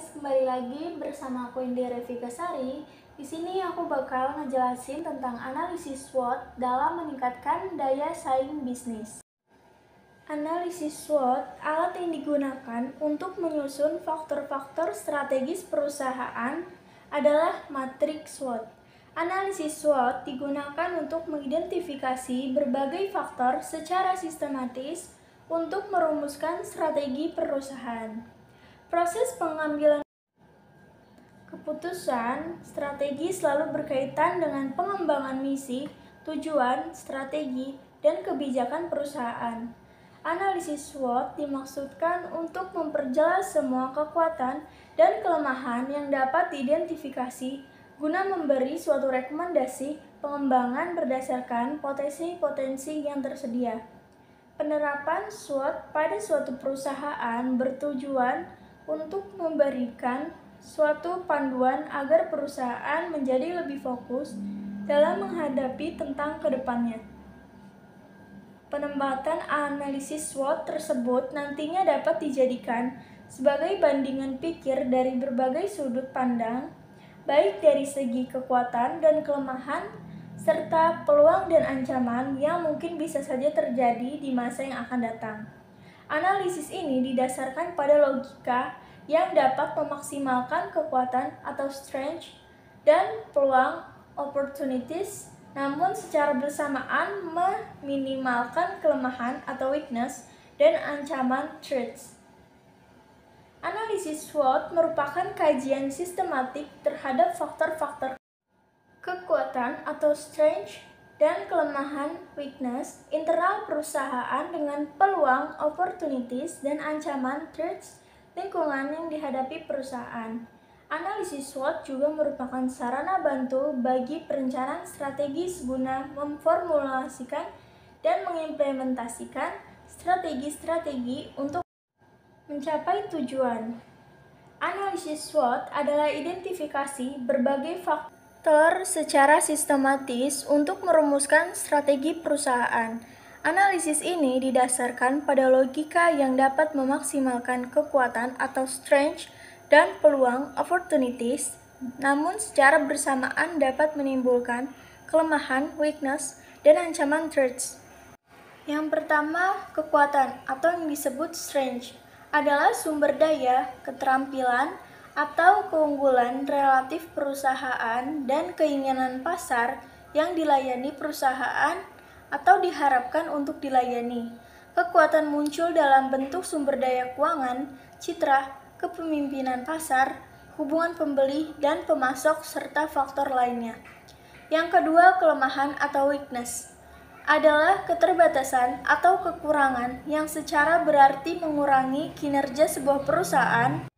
guys, kembali lagi bersama aku Indi Revikasari. Di sini aku bakal ngejelasin tentang analisis SWOT dalam meningkatkan daya saing bisnis. Analisis SWOT alat yang digunakan untuk menyusun faktor-faktor strategis perusahaan adalah matriks SWOT. Analisis SWOT digunakan untuk mengidentifikasi berbagai faktor secara sistematis untuk merumuskan strategi perusahaan. Proses pengambilan keputusan strategi selalu berkaitan dengan pengembangan misi, tujuan, strategi, dan kebijakan perusahaan. Analisis SWOT dimaksudkan untuk memperjelas semua kekuatan dan kelemahan yang dapat diidentifikasi guna memberi suatu rekomendasi pengembangan berdasarkan potensi-potensi yang tersedia. Penerapan SWOT pada suatu perusahaan bertujuan untuk memberikan suatu panduan agar perusahaan menjadi lebih fokus dalam menghadapi tentang ke depannya. Penempatan analisis SWOT tersebut nantinya dapat dijadikan sebagai bandingan pikir dari berbagai sudut pandang, baik dari segi kekuatan dan kelemahan, serta peluang dan ancaman yang mungkin bisa saja terjadi di masa yang akan datang. Analisis ini didasarkan pada logika yang dapat memaksimalkan kekuatan atau strength dan peluang opportunities, namun secara bersamaan meminimalkan kelemahan atau weakness dan ancaman threats. Analisis SWOT merupakan kajian sistematik terhadap faktor-faktor kekuatan atau strength dan kelemahan weakness internal perusahaan dengan peluang opportunities dan ancaman threats lingkungan yang dihadapi perusahaan. Analisis SWOT juga merupakan sarana bantu bagi perencanaan strategis guna memformulasikan dan mengimplementasikan strategi-strategi untuk mencapai tujuan. Analisis SWOT adalah identifikasi berbagai faktor secara sistematis untuk merumuskan strategi perusahaan. Analisis ini didasarkan pada logika yang dapat memaksimalkan kekuatan atau strength dan peluang opportunities, namun secara bersamaan dapat menimbulkan kelemahan, weakness, dan ancaman threats. Yang pertama, kekuatan atau yang disebut strength adalah sumber daya, keterampilan, atau keunggulan relatif perusahaan dan keinginan pasar yang dilayani perusahaan atau diharapkan untuk dilayani. Kekuatan muncul dalam bentuk sumber daya keuangan, citra, kepemimpinan pasar, hubungan pembeli dan pemasok, serta faktor lainnya. Yang kedua, kelemahan atau weakness adalah keterbatasan atau kekurangan yang secara berarti mengurangi kinerja sebuah perusahaan.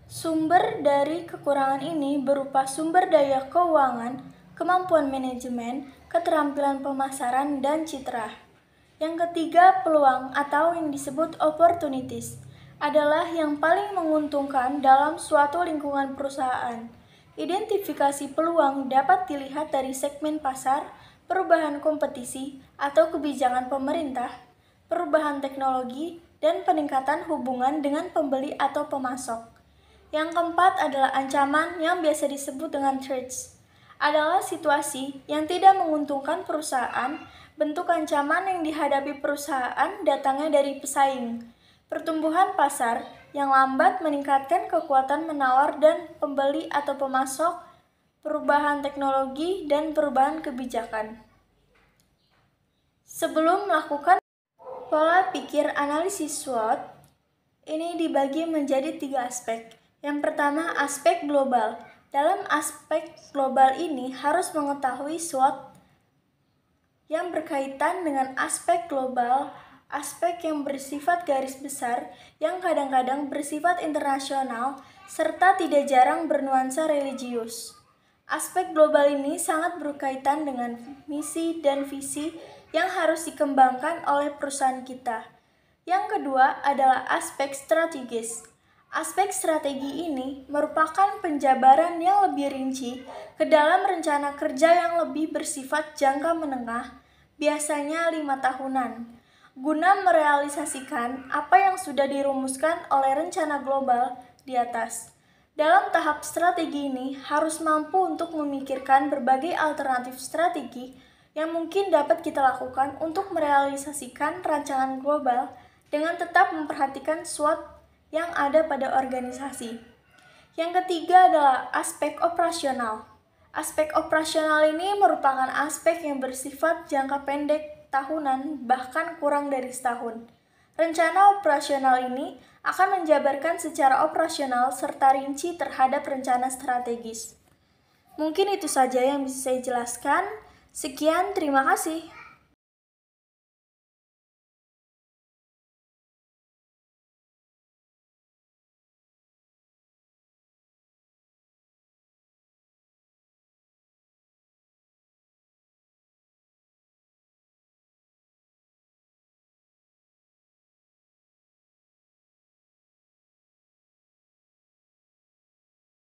Sumber dari kekurangan ini berupa sumber daya keuangan, kemampuan manajemen, keterampilan pemasaran, dan citra. Yang ketiga, peluang atau yang disebut opportunities adalah yang paling menguntungkan dalam suatu lingkungan perusahaan. Identifikasi peluang dapat dilihat dari segmen pasar, perubahan kompetisi atau kebijakan pemerintah, perubahan teknologi, dan peningkatan hubungan dengan pembeli atau pemasok. Yang keempat adalah ancaman yang biasa disebut dengan threats. Adalah situasi yang tidak menguntungkan perusahaan. Bentuk ancaman yang dihadapi perusahaan datangnya dari pesaing, pertumbuhan pasar yang lambat meningkatkan kekuatan menawar dan pembeli atau pemasok, perubahan teknologi, dan perubahan kebijakan. Sebelum melakukan pola pikir analisis SWOT, ini dibagi menjadi 3 aspek. Yang pertama, aspek global. Dalam aspek global ini harus mengetahui SWOT yang berkaitan dengan aspek global, aspek yang bersifat garis besar, yang kadang-kadang bersifat internasional, serta tidak jarang bernuansa religius. Aspek global ini sangat berkaitan dengan misi dan visi yang harus dikembangkan oleh perusahaan kita. Yang kedua adalah aspek strategis. Aspek strategi ini merupakan penjabaran yang lebih rinci ke dalam rencana kerja yang lebih bersifat jangka menengah, biasanya 5 tahunan, guna merealisasikan apa yang sudah dirumuskan oleh rencana global di atas. Dalam tahap strategi ini, harus mampu untuk memikirkan berbagai alternatif strategi yang mungkin dapat kita lakukan untuk merealisasikan rancangan global dengan tetap memperhatikan SWOT yang ada pada organisasi. Yang ketiga adalah aspek operasional. Aspek operasional ini merupakan aspek yang bersifat jangka pendek, tahunan, bahkan kurang dari setahun. Rencana operasional ini akan menjabarkan secara operasional serta rinci terhadap rencana strategis. Mungkin itu saja yang bisa saya jelaskan. Sekian, terima kasih.